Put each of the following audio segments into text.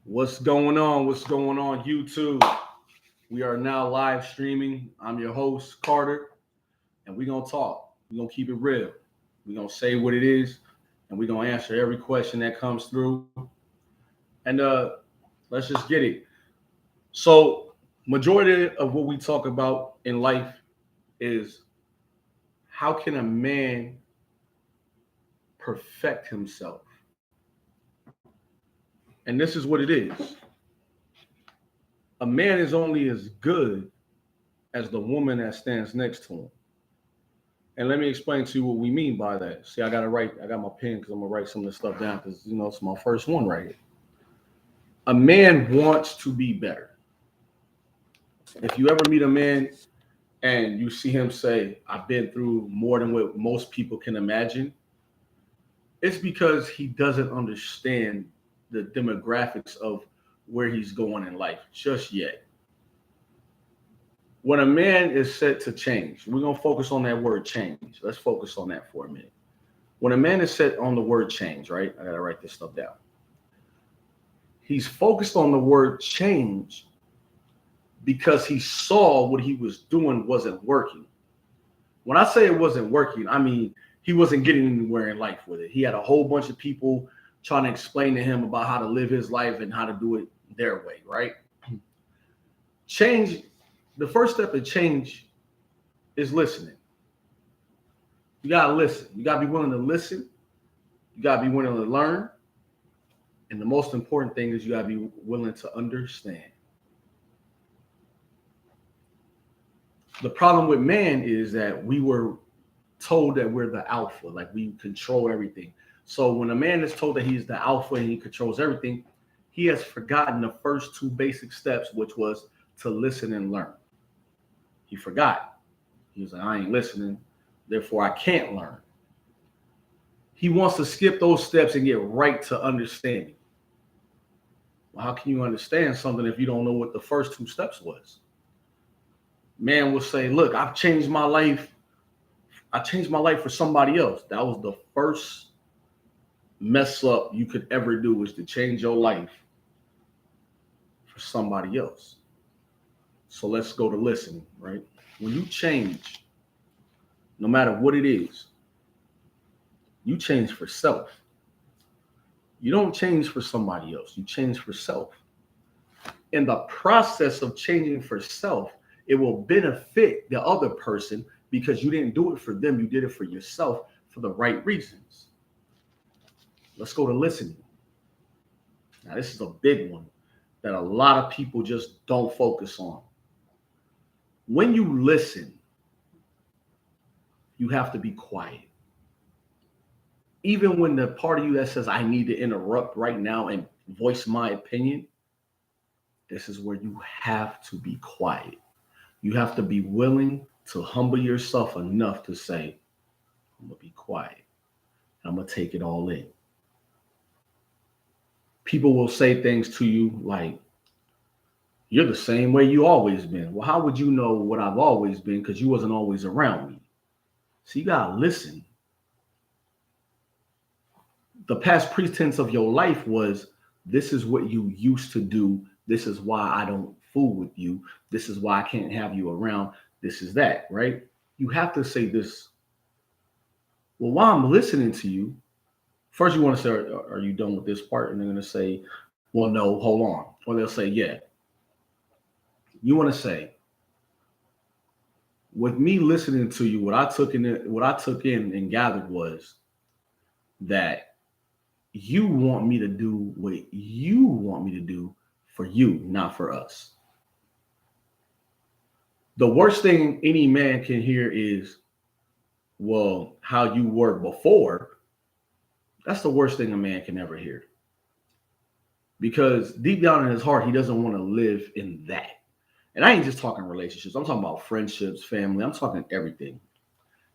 What's going on? What's going on, YouTube? We are now live streaming. I'm your host, Carter, and we're going to talk. We're going to keep it real. We're going to say what it is, and we're going to answer every question that comes through. And let's just get it. So, majority of what we talk about in life is how can a man perfect himself? And this is what it is. A man is only as good as the woman that stands next to him. And let me explain to you what we mean by that. See, I got my pen because I'm gonna write some of this stuff down because it's my first one right here. A man wants to be better. If you ever meet a man and you see him say, I've been through more than what most people can imagine, it's because he doesn't understand the demographics of where he's going in life just yet. When a man is set to change, we're gonna focus on that word change. Let's focus on that for a minute. When a man is set on the word change, right? I gotta write this stuff down. He's focused on the word change because he saw what he was doing wasn't working. When I say it wasn't working, I mean he wasn't getting anywhere in life with it. He had a whole bunch of people trying to explain to him about how to live his life and how to do it their way, right? Change, the first step of change is listening. You gotta listen. You gotta be willing to listen. You gotta be willing to learn. And the most important thing is you gotta be willing to understand. The problem with man is that we were told that we're the alpha, like we control everything. So when a man is told that he's the alpha and he controls everything, he has forgotten the first two basic steps, which was to listen and learn. He forgot. He was like, I ain't listening, therefore I can't learn. He wants to skip those steps and get right to understanding. Well, how can you understand something if you don't know what the first two steps was? Man will say, look, I've changed my life. I changed my life for somebody else. That was the first mess up you could ever do, is to change your life for somebody else. So let's go to listening, right? When you change, no matter what it is, you change for self. You don't change for somebody else. You change for self. In the process of changing for self, it will benefit the other person because you didn't do it for them. You did it for yourself for the right reasons. Let's go to listening. Now, this is a big one that a lot of people just don't focus on. When you listen, you have to be quiet. Even when the part of you that says, I need to interrupt right now and voice my opinion, this is where you have to be quiet. You have to be willing to humble yourself enough to say, I'm going to be quiet. I'm going to take it all in. People will say things to you like, you're the same way you always been. Well, how would you know what I've always been? Because you wasn't always around me. So you got to listen. The past pretense of your life was, this is what you used to do. This is why I don't fool with you. This is why I can't have you around. This is that, right? You have to say this. Well, while I'm listening to you, first you want to say, are you done with this part? And they're going to say, well, no, hold on. Or they'll say, yeah. You want to say, with me listening to you, what I took in and gathered was that you want me to do what you want me to do for you, not for us. The worst thing any man can hear is, well, how you were before. That's the worst thing a man can ever hear. Because deep down in his heart, he doesn't want to live in that. And I ain't just talking relationships. I'm talking about friendships, family. I'm talking everything.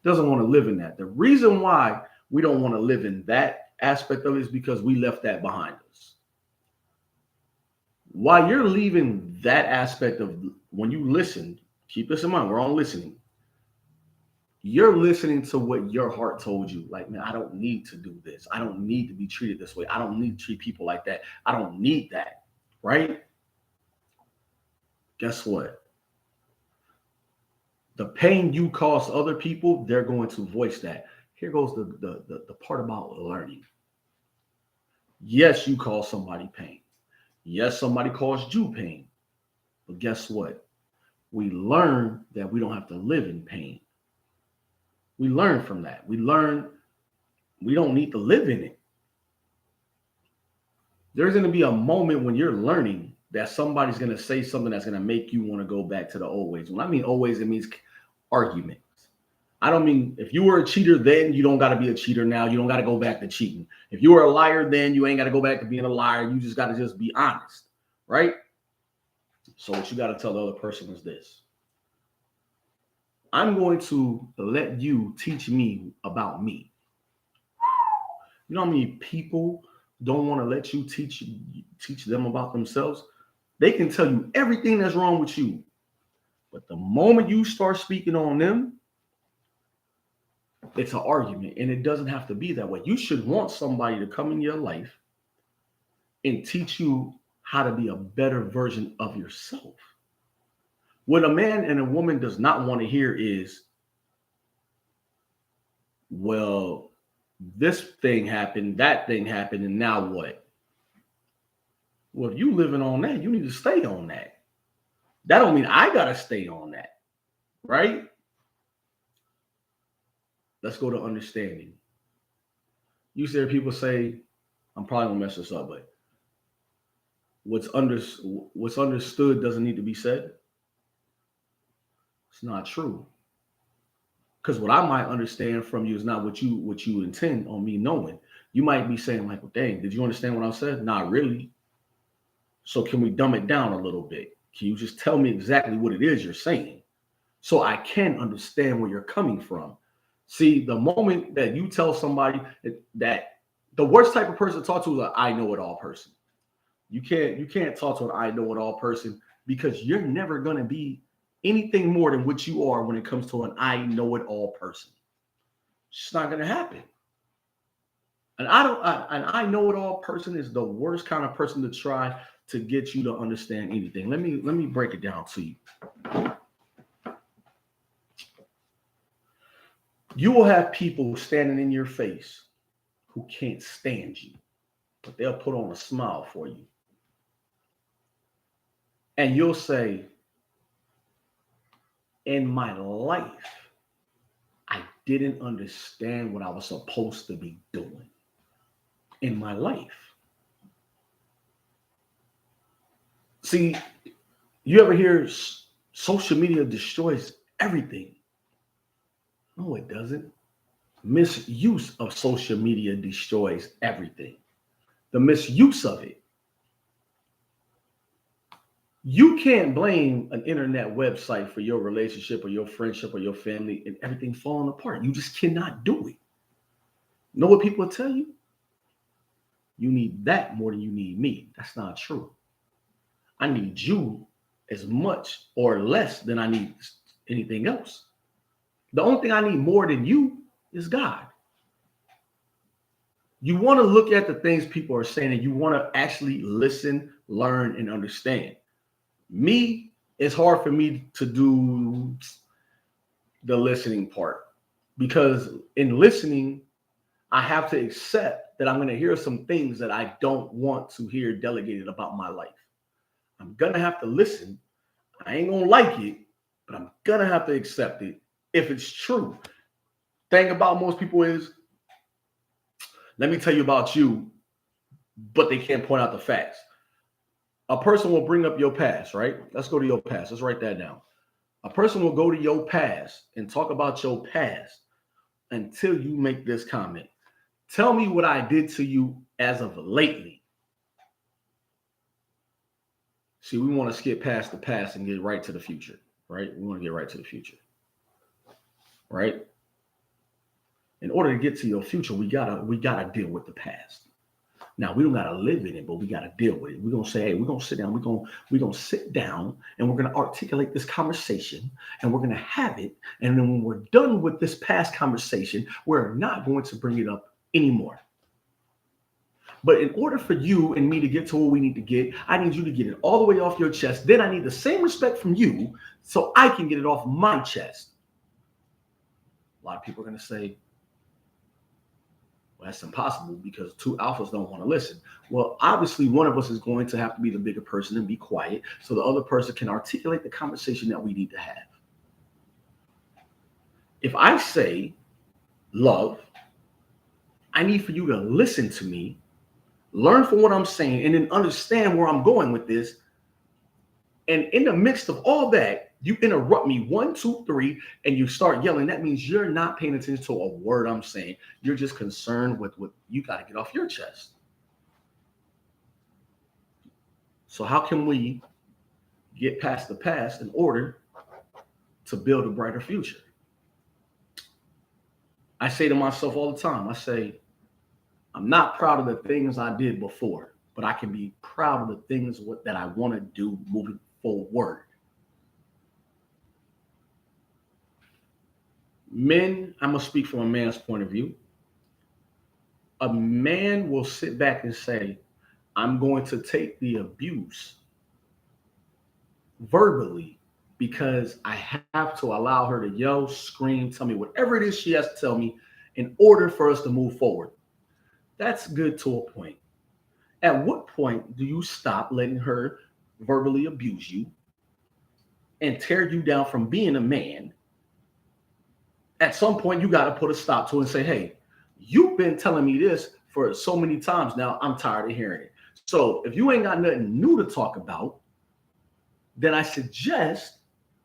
Doesn't want to live in that. The reason why we don't want to live in that aspect of it is because we left that behind us. While you're leaving that aspect of, when you listen, keep this in mind, we're all listening. You're listening to what your heart told you. Like, man, I don't need to do this. I don't need to be treated this way. I don't need to treat people like that. I don't need that. right? Guess what? The pain you cause other people, they're going to voice that. Here goes the part about learning. Yes, you cause somebody pain. Yes, somebody caused you pain. But guess what? We learn that we don't have to live in pain. We learn from that. We learn we don't need to live in it. There's going to be a moment when you're learning that somebody's going to say something that's going to make you want to go back to the old ways. When I mean old ways, it means arguments. I don't mean if you were a cheater then, you don't got to be a cheater now. You don't got to go back to cheating. If you were a liar then, you ain't got to go back to being a liar. You just got to just be honest, right? So what you got to tell the other person is this. I'm going to let you teach me about me. You know how many people don't want to let you teach them about themselves? They can tell you everything that's wrong with you. But the moment you start speaking on them, it's an argument, and it doesn't have to be that way. You should want somebody to come in your life and teach you how to be a better version of yourself. What a man and a woman does not want to hear is, well, this thing happened, that thing happened, and now what? Well, if you living on that, you need to stay on that. That don't mean I got to stay on that, right? Let's go to understanding. You hear people say, I'm probably gonna mess this up, but what's understood doesn't need to be said. It's not true. Because what I might understand from you is not what you intend on me knowing. You might be saying, like, well, dang, did you understand what I said? Not really. So can we dumb it down a little bit? Can you just tell me exactly what it is you're saying so I can understand where you're coming from? See, the moment that you tell somebody that the worst type of person to talk to is an I know it all person. You can't talk to an I know it all person because you're never gonna be anything more than what you are when it comes to an I know it all person. It's just not gonna happen. And an I know it all person is the worst kind of person to try to get you to understand anything. Let me break it down to you. You will have people standing in your face who can't stand you, but they'll put on a smile for you. And you'll say, in my life, I didn't understand what I was supposed to be doing in my life. See, you ever hear social media destroys everything? No, it doesn't. Misuse of social media destroys everything. The misuse of it. You can't blame an internet website for your relationship or your friendship or your family and everything falling apart. You just cannot do it. Know what people will tell you? You need that more than you need me. That's not true. I need you as much or less than I need anything else. The only thing I need more than you is God. You want to look at the things people are saying and you want to actually listen, learn, and understand. Me, it's hard for me to do the listening part because in listening, I have to accept that I'm going to hear some things that I don't want to hear delegated about my life. I'm going to have to listen. I ain't going to like it, but I'm going to have to accept it if it's true. Thing about most people is, let me tell you about you, but they can't point out the facts. A person will bring up your past, right? Let's go to your past. Let's write that down. A person will go to your past and talk about your past until you make this comment. Tell me what I did to you as of lately. See, we want to skip past the past and get right to the future, right? We want to get right to the future, right? In order to get to your future, we gotta deal with the past. Now, we don't gotta live in it, but we gotta deal with it. We're gonna say, hey, we're gonna sit down, we're gonna sit down and we're gonna articulate this conversation and we're gonna have it. And then when we're done with this past conversation, we're not going to bring it up anymore. But in order for you and me to get to where we need to get, I need you to get it all the way off your chest. Then I need the same respect from you so I can get it off my chest. A lot of people are going to say, well, that's impossible because two alphas don't want to listen. Well, obviously, one of us is going to have to be the bigger person and be quiet so the other person can articulate the conversation that we need to have. If I say, love, I need for you to listen to me, learn from what I'm saying, and then understand where I'm going with this. And in the midst of all that, you interrupt me 1, 2, 3, and you start yelling. That means you're not paying attention to a word I'm saying. You're just concerned with what you got to get off your chest. So how can we get past the past in order to build a brighter future? I say to myself all the time, I say, I'm not proud of the things I did before, but I can be proud of the things that I want to do moving forward. Men, I'm going to speak from a man's point of view. A man will sit back and say, I'm going to take the abuse verbally because I have to allow her to yell, scream, tell me whatever it is she has to tell me in order for us to move forward. That's good to a point. At what point do you stop letting her verbally abuse you and tear you down from being a man? At some point, you got to put a stop to it and say, hey, you've been telling me this for so many times now, I'm tired of hearing it. So if you ain't got nothing new to talk about, then I suggest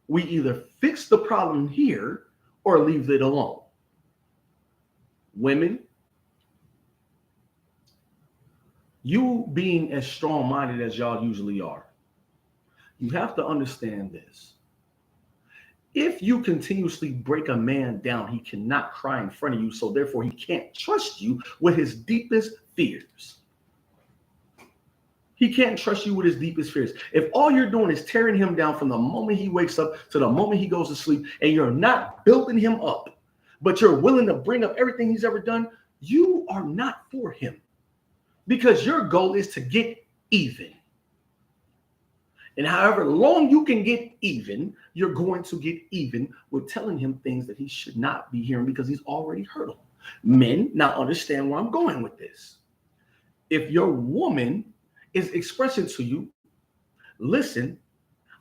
we either fix the problem here or leave it alone. Women, you being as strong-minded as y'all usually are, you have to understand this. If you continuously break a man down, he cannot cry in front of you, so therefore he can't trust you with his deepest fears. He can't trust you with his deepest fears. If all you're doing is tearing him down from the moment he wakes up to the moment he goes to sleep, and you're not building him up, but you're willing to bring up everything he's ever done, you are not for him. Because your goal is to get even. And however long you can get even, you're going to get even with telling him things that he should not be hearing because he's already heard them. Men, now understand where I'm going with this. If your woman is expressing to you, listen,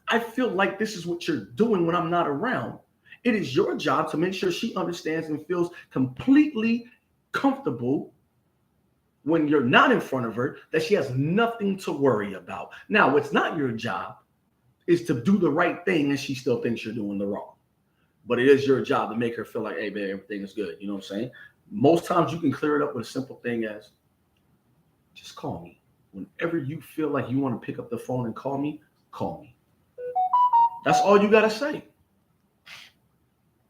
I feel like this is what you're doing when I'm not around. It is your job to make sure she understands and feels completely comfortable when you're not in front of her, that she has nothing to worry about. Now, what's not your job is to do the right thing and she still thinks you're doing the wrong. But it is your job to make her feel like, hey, babe, everything is good. You know what I'm saying? Most times you can clear it up with a simple thing as, just call me. Whenever you feel like you want to pick up the phone and call me, call me. That's all you got to say.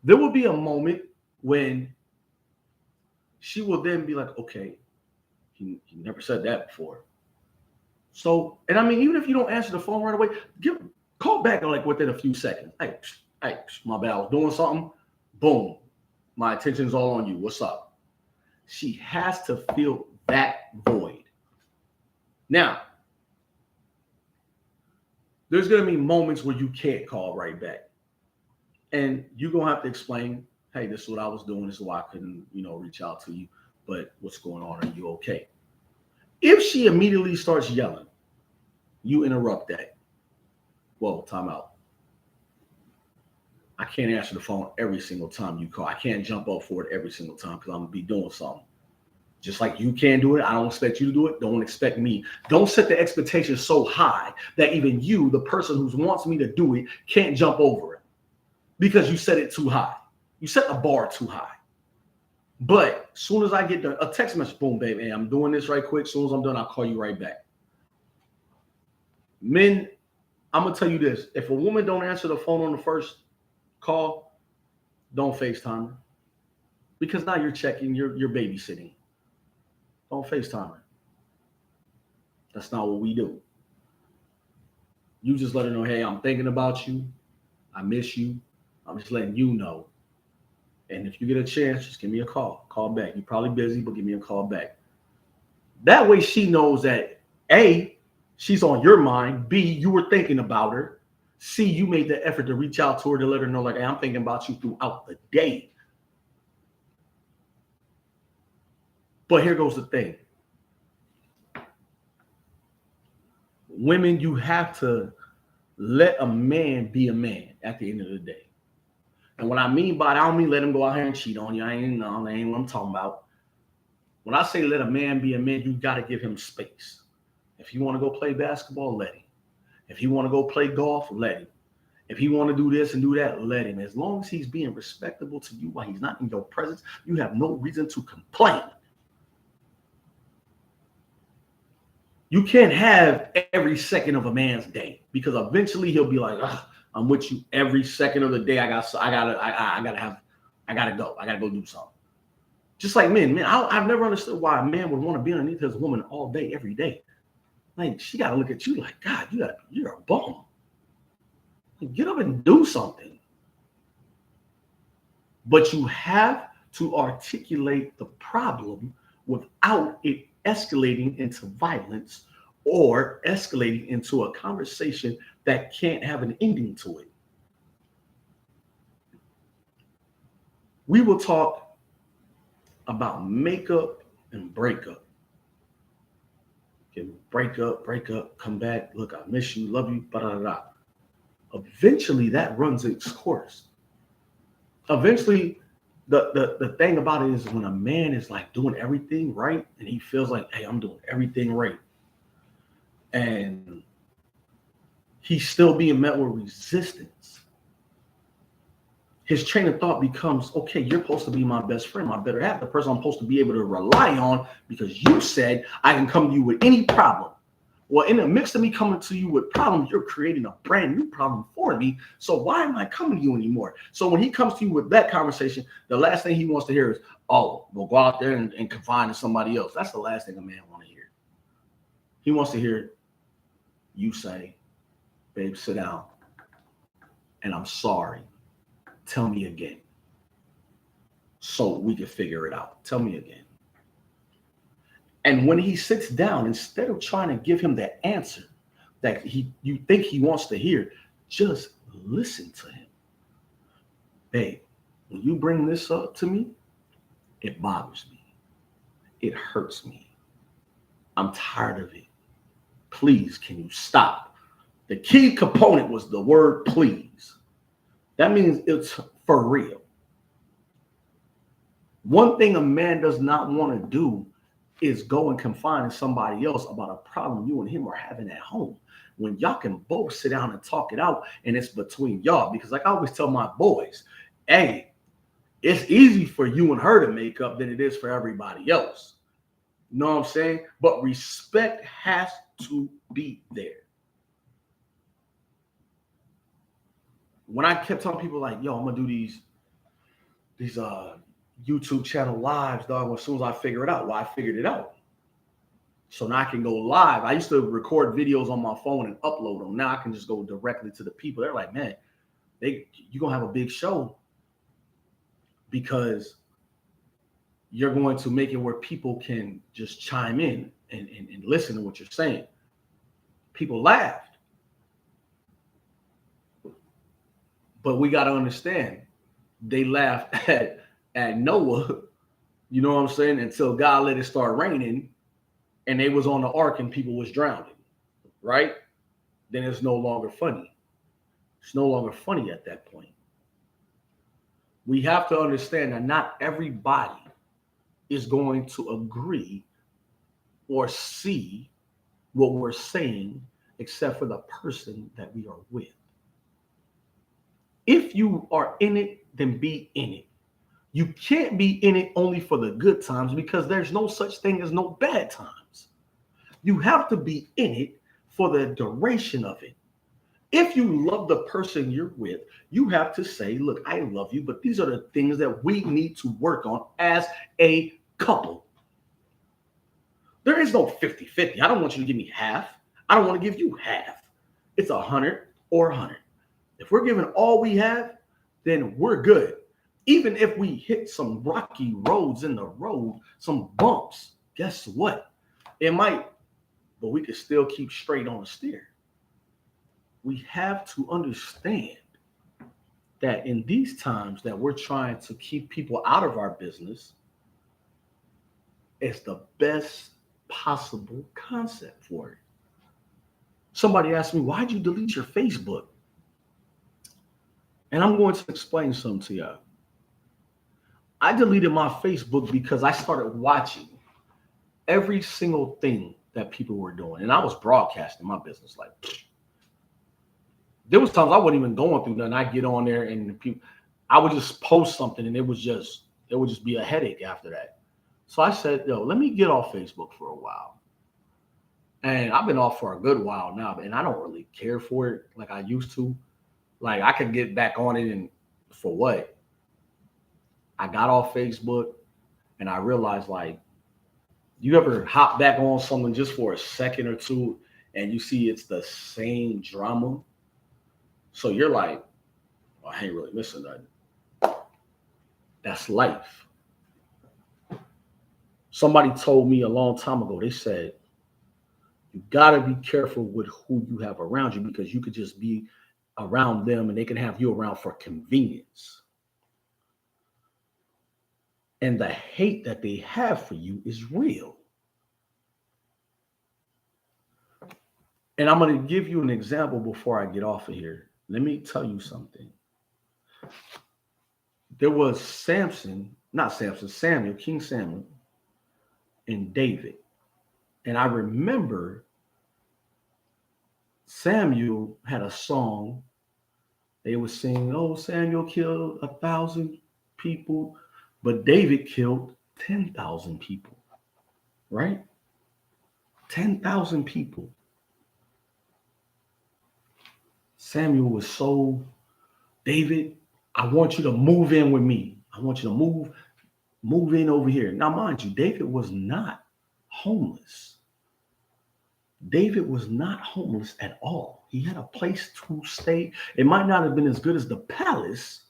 There will be a moment when she will then be like, okay, he never said that before. So, and I mean, even if you don't answer the phone right away, call back like within a few seconds. Hey, my bad, I was doing something. Boom. My attention's all on you. What's up? She has to fill that void. Now, there's going to be moments where you can't call right back. And you're going to have to explain, hey, this is what I was doing. This is why I couldn't, reach out to you. But what's going on? Are you okay? If she immediately starts yelling, you interrupt that. Whoa, time out. I can't answer the phone every single time you call. I can't jump up for it every single time because I'm going to be doing something. Just like you can't do it, I don't expect you to do it. Don't expect me. Don't set the expectation so high that even you, the person who wants me to do it, can't jump over it because you set it too high. You set the bar too high. But as soon as I get a text message, boom, babe, hey, I'm doing this right quick. As soon as I'm done, I'll call you right back. Men, I'm going to tell you this. If a woman don't answer the phone on the first call, don't FaceTime her. Because now you're checking, you're babysitting. Don't FaceTime her. That's not what we do. You just let her know, hey, I'm thinking about you. I miss you. I'm just letting you know. And if you get a chance, just give me a call. Call back. You're probably busy, but give me a call back. That way she knows that A, she's on your mind. B, you were thinking about her. C, you made the effort to reach out to her to let her know, like, hey, I'm thinking about you throughout the day. But here goes the thing. Women, you have to let a man be a man at the end of the day. And what I mean by that, I don't mean let him go out here and cheat on you. That ain't what I'm talking about. When I say let a man be a man, you got to give him space. If you want to go play basketball, let him. If he want to go play golf, let him. If he want to do this and do that, let him. As long as he's being respectable to you while he's not in your presence, you have no reason to complain. You can't have every second of a man's day, because eventually he'll be like, I'm with you every second of the day. I gotta go. I gotta go do something. Just like men, I've never understood why a man would want to be underneath his woman all day, every day. Like, she got to look at you like, God, you're a bum. Like, get up and do something. But you have to articulate the problem without it escalating into violence or escalating into a conversation that can't have an ending to it. We will talk about makeup and breakup. Okay, break up, come back. Look, I miss you, love you, Eventually, that runs its course. Eventually, the thing about it is, when a man is like doing everything right and he feels like, hey, I'm doing everything right, and he's still being met with resistance, his train of thought becomes, okay, you're supposed to be my best friend, my better half, the person I'm supposed to be able to rely on, because you said I can come to you with any problem. Well, in the midst of me coming to you with problems, you're creating a brand new problem for me. So why am I coming to you anymore? So when he comes to you with that conversation, the last thing he wants to hear is, oh, we'll go out there and confide in somebody else. That's the last thing a man wants to hear. He wants to hear you say, babe, sit down, and I'm sorry. Tell me again, so we can figure it out. Tell me again. And when he sits down, instead of trying to give him the answer that you think he wants to hear, just listen to him. Babe, when you bring this up to me, it bothers me. It hurts me. I'm tired of it. Please, can you stop? The key component was the word please. That means it's for real. One thing a man does not want to do is go and confide in somebody else about a problem you and him are having at home, when y'all can both sit down and talk it out, and it's between y'all. Because like I always tell my boys, hey, it's easy for you and her to make up than it is for everybody else. You know what I'm saying? But respect has to be there. When I kept telling people like, yo, I'm gonna do these YouTube channel lives, dog, as soon as I figure it out, well, I figured it out. So now I can go live. I used to record videos on my phone and upload them. Now I can just go directly to the people. They're like, man, you're gonna have a big show, because you're going to make it where people can just chime in and listen to what you're saying. People laughed. But we got to understand, they laughed at Noah, you know what I'm saying, until God let it start raining and they was on the ark and people was drowning, right? Then it's no longer funny. It's no longer funny at that point. We have to understand that not everybody is going to agree or see what we're saying, except for the person that we are with. If you are in it, then be in it. You can't be in it only for the good times, because there's no such thing as no bad times. You have to be in it for the duration of it. If you love the person you're with, you have to say, look, I love you, but these are the things that we need to work on as a couple. There is no 50-50. I don't want you to give me half. I don't want to give you half. It's 100 or 100. If we're giving all we have, then we're good. Even if we hit some rocky roads in the road, some bumps, guess what? It might, but we can still keep straight on the steer. We have to understand that in these times that we're trying to keep people out of our business, it's the best possible concept for it. Somebody asked me, why'd you delete your Facebook? And I'm going to explain something to y'all. I deleted my Facebook because I started watching every single thing that people were doing. And I was broadcasting my business. Like, there was times I wasn't even going through nothing. I'd get on there and people, I would just post something and it would just be a headache after that. So I said, yo, let me get off Facebook for a while. And I've been off for a good while now, and I don't really care for it like I used to. Like, I could get back on it, and for what? I got off Facebook and I realized, like, you ever hop back on something just for a second or two and you see it's the same drama? So you're like, well, I ain't really missing nothing. That's life. Somebody told me a long time ago, they said, you got to be careful with who you have around you, because you could just be around them and they can have you around for convenience. And the hate that they have for you is real. And I'm going to give you an example before I get off of here. Let me tell you something. There was Samuel, King Samuel, and David. And I remember Samuel had a song. They were singing, oh, Samuel killed 1,000 people, but David killed 10,000 people, right? 10,000 people. Samuel was so, David, I want you to move in with me. I want you to move in over here. Now, mind you, David was not homeless. David was not homeless at all. He had a place to stay. It might not have been as good as the palace,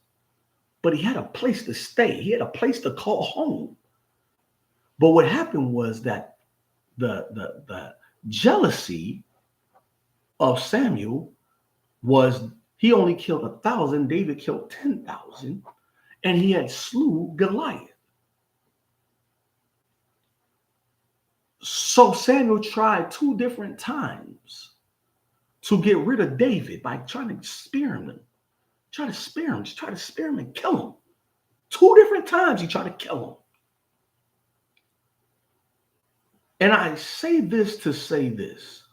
but he had a place to stay. He had a place to call home. But what happened was that the jealousy of Samuel was he only killed 1,000, David killed 10,000, and he had slew Goliath. So Samuel tried 2 different times to get rid of David by trying to spear him. Try to spear him and kill him. 2 different times he tried to kill him. And I say this to say this.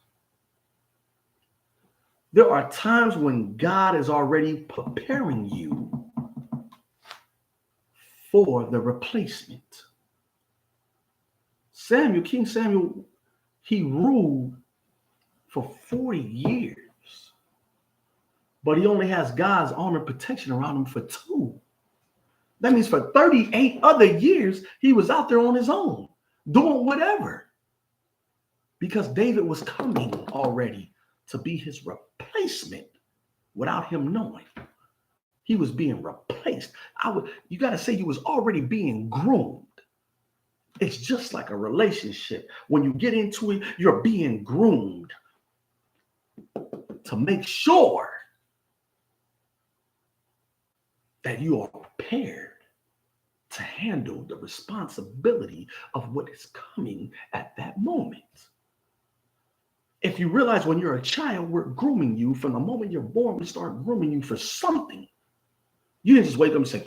There are times when God is already preparing you for the replacement. King Samuel, he ruled for 40 years, but he only has God's armor and protection around him for 2. That means for 38 other years, he was out there on his own, doing whatever, because David was coming already to be his replacement without him knowing. He was being replaced. You got to say he was already being groomed. It's just like a relationship. When you get into it, you're being groomed to make sure that you are prepared to handle the responsibility of what is coming at that moment. If you realize when you're a child, we're grooming you from the moment you're born. We start grooming you for something. You didn't just wake up and say,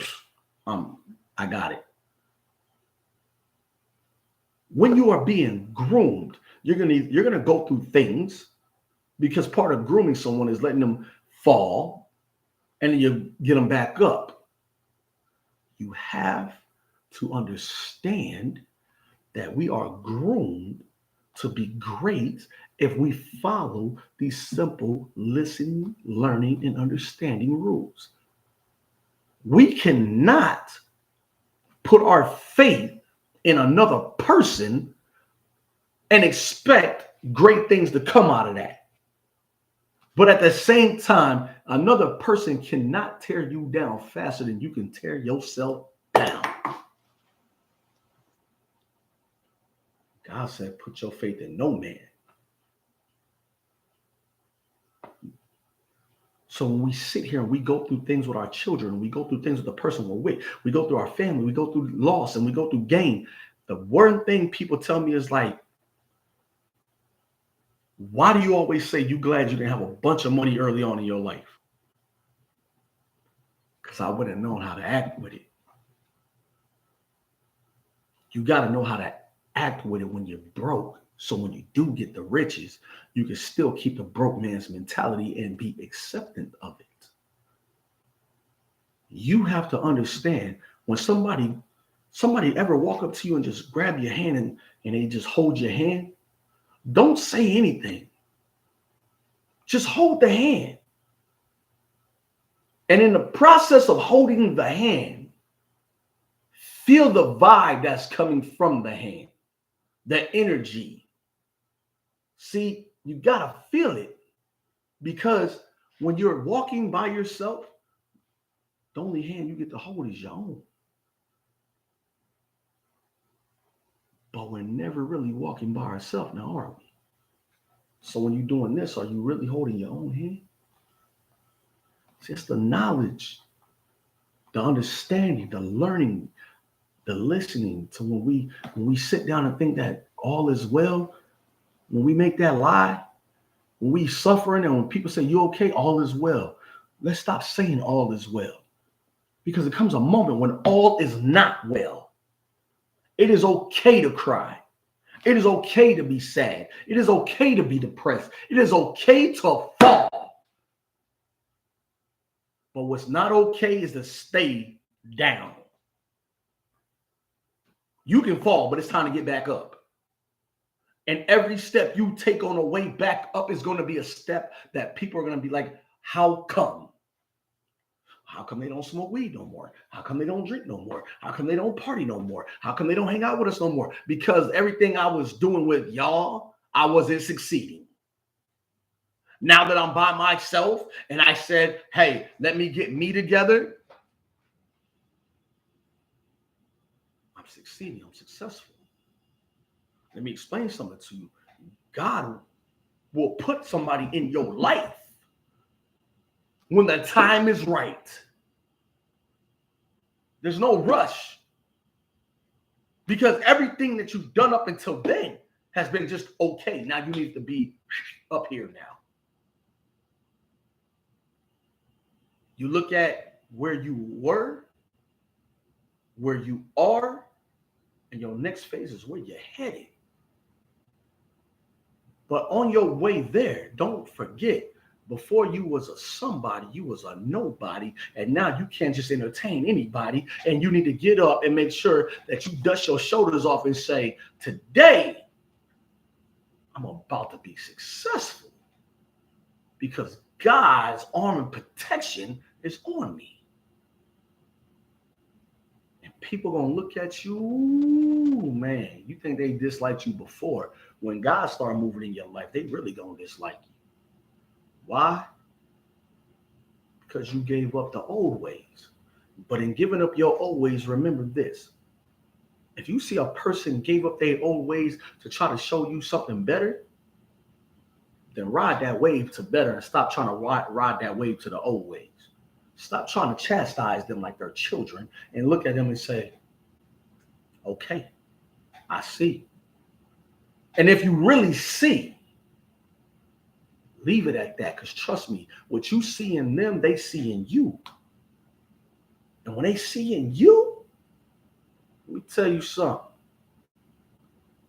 I got it. When you are being groomed, you're gonna go through things, because part of grooming someone is letting them fall and then you get them back up. You have to understand that we are groomed to be great if we follow these simple listening, learning, and understanding rules. We cannot put our faith in another person and expect great things to come out of that. But at the same time, another person cannot tear you down faster than you can tear yourself down. God said, put your faith in no man. So when we sit here and we go through things with our children, we go through things with the person we're with, we go through our family, we go through loss, and we go through gain. The one thing people tell me is like, why do you always say you glad you didn't have a bunch of money early on in your life? Because I wouldn't have known how to act with it. You got to know how to act with it when you're broke. So when you do get the riches, you can still keep the broke man's mentality and be acceptant of it. You have to understand when somebody ever walk up to you and just grab your hand and they just hold your hand, don't say anything. Just hold the hand. And in the process of holding the hand, feel the vibe that's coming from the hand, the energy. See, you got to feel it, because when you're walking by yourself, the only hand you get to hold is your own. But we're never really walking by ourselves now, are we? So when you're doing this, are you really holding your own hand? It's just the knowledge, the understanding, the learning, the listening to when we sit down and think that all is well, when we make that lie, when we suffering and when people say, you okay, all is well. Let's stop saying all is well. Because it comes a moment when all is not well. It is okay to cry. It is okay to be sad. It is okay to be depressed. It is okay to fall. But what's not okay is to stay down. You can fall, but it's time to get back up. And every step you take on the way back up is going to be a step that people are going to be like, how come? How come they don't smoke weed no more? How come they don't drink no more? How come they don't party no more? How come they don't hang out with us no more? Because everything I was doing with y'all, I wasn't succeeding. Now that I'm by myself and I said, hey, let me get me together, I'm succeeding. I'm successful. Let me explain something to you. God will put somebody in your life when the time is right. There's no rush, because everything that you've done up until then has been just okay. Now you need to be up here now. You look at where you were, where you are, and your next phase is where you're headed. But on your way there, don't forget, before you was a somebody, you was a nobody, and now you can't just entertain anybody, and you need to get up and make sure that you dust your shoulders off and say, today, I'm about to be successful because God's arm and protection is on me. And people gonna look at you, man, you think they disliked you before. When God started moving in your life, they really gonna dislike you. Why? Because you gave up the old ways. But in giving up your old ways, remember this. If you see a person gave up their old ways to try to show you something better, then ride that wave to better and stop trying to ride that wave to the old ways. Stop trying to chastise them like they're children and look at them and say, okay, I see. And if you really see, leave it at that, because trust me, what you see in them, they see in you. And when they see in you, let me tell you something.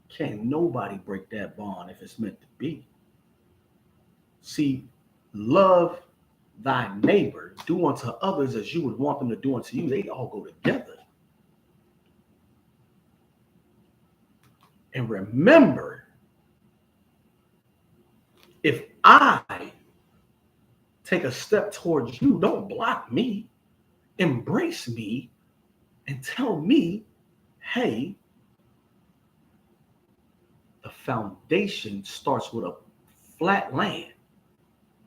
Can't nobody break that bond if it's meant to be. See, love thy neighbor, do unto others as you would want them to do unto you. They all go together. And remember, if I take a step towards you, don't block me. Embrace me and tell me, hey, the foundation starts with a flat land.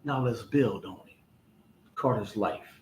Now let's build on it. Carter's life.